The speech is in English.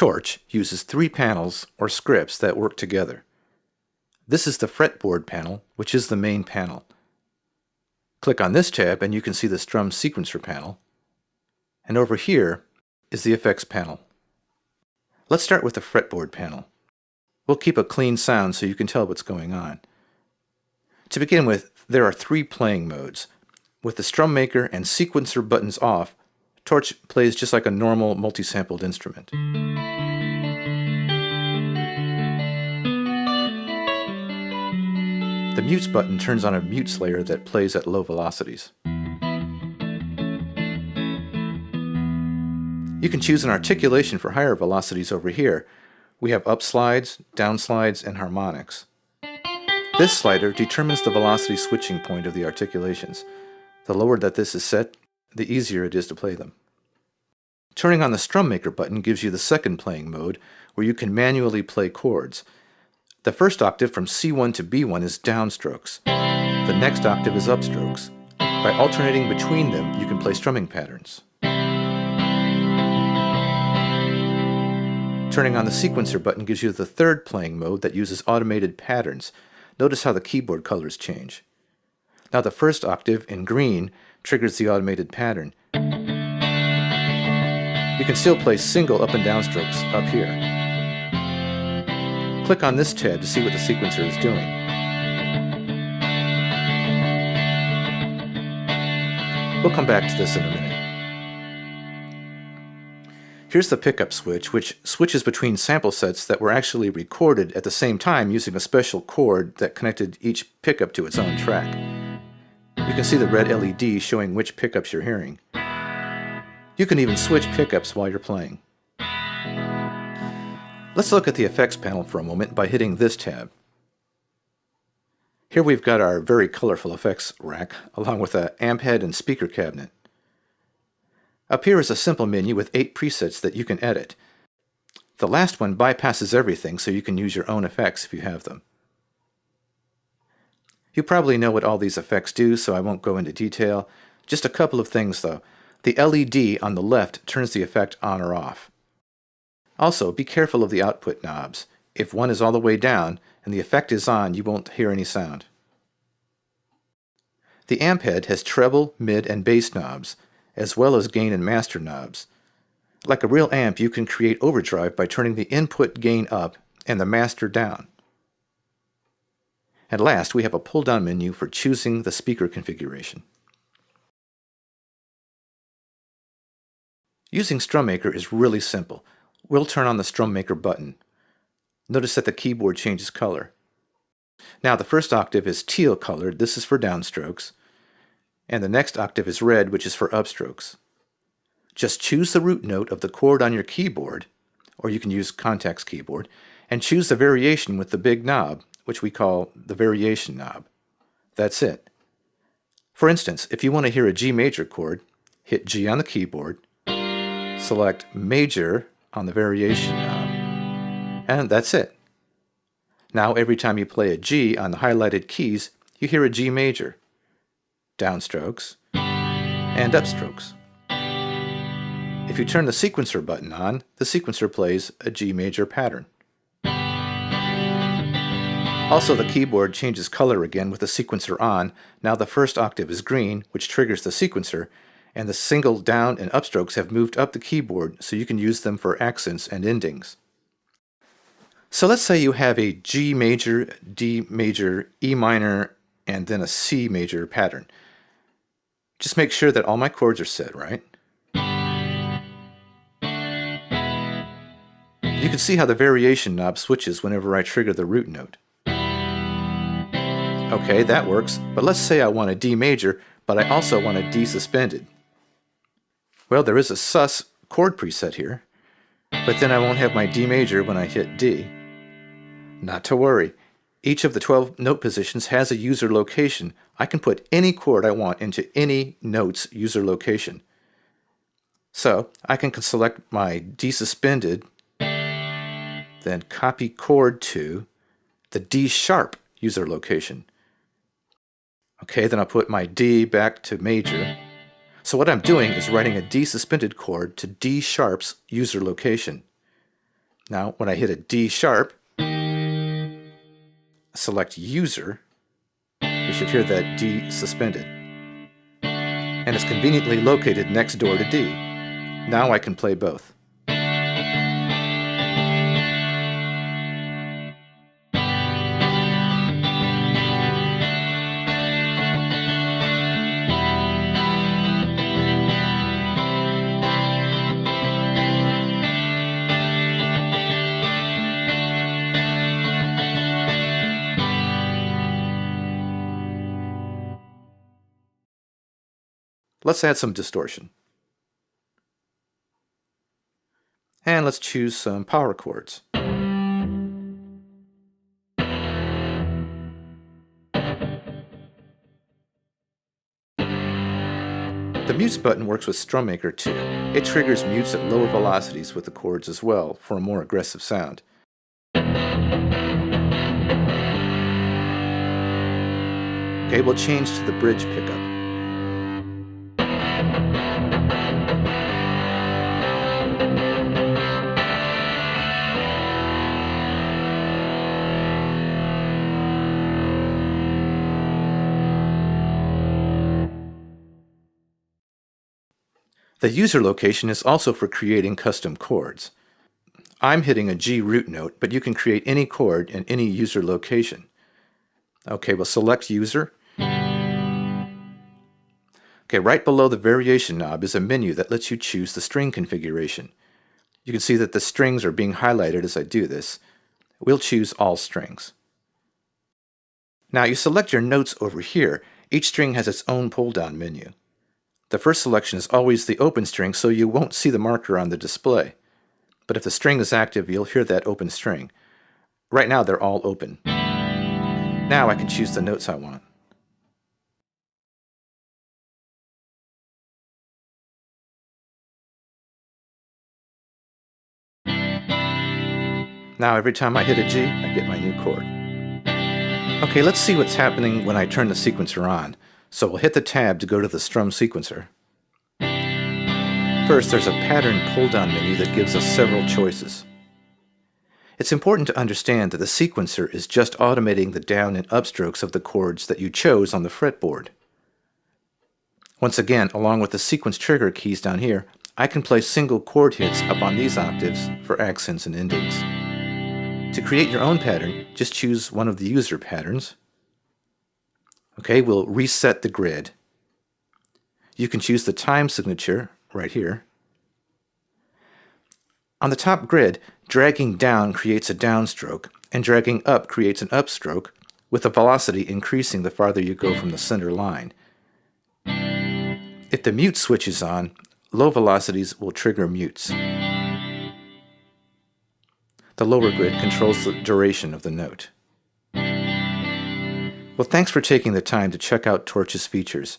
torch uses three panels or scripts that work together. This is the fretboard panel, which is the main panel. Click on this tab and you can see the strum sequencer panel. And over here is the effects panel. Let's start with the fretboard panel. We'll keep a clean sound so you can tell what's going on. To begin with, there are three playing modes. With the strum maker and sequencer buttons off, torch plays just like a normal multi-sampled instrument. The mutes button turns on a mutes layer that plays at low velocities. You can choose an articulation for higher velocities over here. We have up slides, down slides, and harmonics. This slider determines the velocity switching point of the articulations. The lower that this is set, the easier it is to play them. Turning on the strum maker button gives you the second playing mode, where you can manually play chords. The first octave from C1 to B1 is downstrokes. The next octave is upstrokes. By alternating between them, you can play strumming patterns. Turning on the sequencer button gives you the third playing mode that uses automated patterns. Notice how the keyboard colors change. Now the first octave in green triggers the automated pattern. You can still play single up and down strokes up here. Click on this tab to see what the sequencer is doing. We'll come back to this in a minute. Here's the pickup switch, which switches between sample sets that were actually recorded at the same time using a special cord that connected each pickup to its own track. You can see the red LED showing which pickups you're hearing. You can even switch pickups while you're playing. Let's look at the effects panel for a moment by hitting this tab. Here we've got our very colorful effects rack, along with an amp head and speaker cabinet. Up here is a simple menu with 8 presets that you can edit. The last one bypasses everything, so you can use your own effects if you have them. You probably know what all these effects do, so I won't go into detail. Just a couple of things though. The LED on the left turns the effect on or off. Also, be careful of the output knobs. If one is all the way down and the effect is on, you won't hear any sound. The amp head has treble, mid, and bass knobs, as well as gain and master knobs. Like a real amp, you can create overdrive by turning the input gain up and the master down. And last, we have a pull-down menu for choosing the speaker configuration. Using StrumMaker is really simple. We'll turn on the StrumMaker button. Notice that the keyboard changes color. Now the first octave is teal colored, this is for downstrokes, and the next octave is red, which is for upstrokes. Just choose the root note of the chord on your keyboard, or you can use Contact's keyboard, and choose the variation with the big knob, which we call the variation knob. That's it. For instance, if you want to hear a G major chord, hit G on the keyboard, select major on the variation knob, and that's it. Now every time you play a G on the highlighted keys, you hear a G major, downstrokes, and upstrokes. If you turn the sequencer button on, the sequencer plays a G major pattern. Also, the keyboard changes color again with the sequencer on. Now the first octave is green, which triggers the sequencer, and the single down and upstrokes have moved up the keyboard so you can use them for accents and endings. So let's say you have a G major, D major, E minor, and then a C major pattern. Just make sure that all my chords are set right. You can see how the variation knob switches whenever I trigger the root note. Okay, that works, but let's say I want a D major, but I also want a D suspended. Well, there is a sus chord preset here, but then I won't have my D major when I hit D. Not to worry. Each of the 12 note positions has a user location. I can put any chord I want into any note's user location. So I can select my D suspended, then copy chord to the D sharp user location. Okay, then I'll put my D back to major. So what I'm doing is writing a D suspended chord to D sharp's user location. Now, when I hit a D sharp, select User, you should hear that D suspended. And it's conveniently located next door to D. Now I can play both. Let's add some distortion. And let's choose some power chords. The mutes button works with StrumMaker too. It triggers mutes at lower velocities with the chords as well for a more aggressive sound. Okay, we'll change to the bridge pickup. The user location is also for creating custom chords. I'm hitting a G root note, but you can create any chord in any user location. Okay, we'll select User. Okay, right below the variation knob is a menu that lets you choose the string configuration. You can see that the strings are being highlighted as I do this. We'll choose all strings. Now you select your notes over here. Each string has its own pull-down menu. The first selection is always the open string, so you won't see the marker on the display. But if the string is active, you'll hear that open string. Right now they're all open. Now I can choose the notes I want. Now every time I hit a G, I get my new chord. Okay, let's see what's happening when I turn the sequencer on. So we'll hit the tab to go to the strum sequencer. First, there's a pattern pull-down menu that gives us several choices. It's important to understand that the sequencer is just automating the down and upstrokes of the chords that you chose on the fretboard. Once again, along with the sequence trigger keys down here, I can play single chord hits up on these octaves for accents and endings. To create your own pattern, just choose one of the user patterns. Okay, we'll reset the grid. You can choose the time signature right here. On the top grid, dragging down creates a downstroke, and dragging up creates an upstroke, with the velocity increasing the farther you go from the center line. If the mute switch is on, low velocities will trigger mutes. The lower grid controls the duration of the note. Well, thanks for taking the time to check out Torch's features.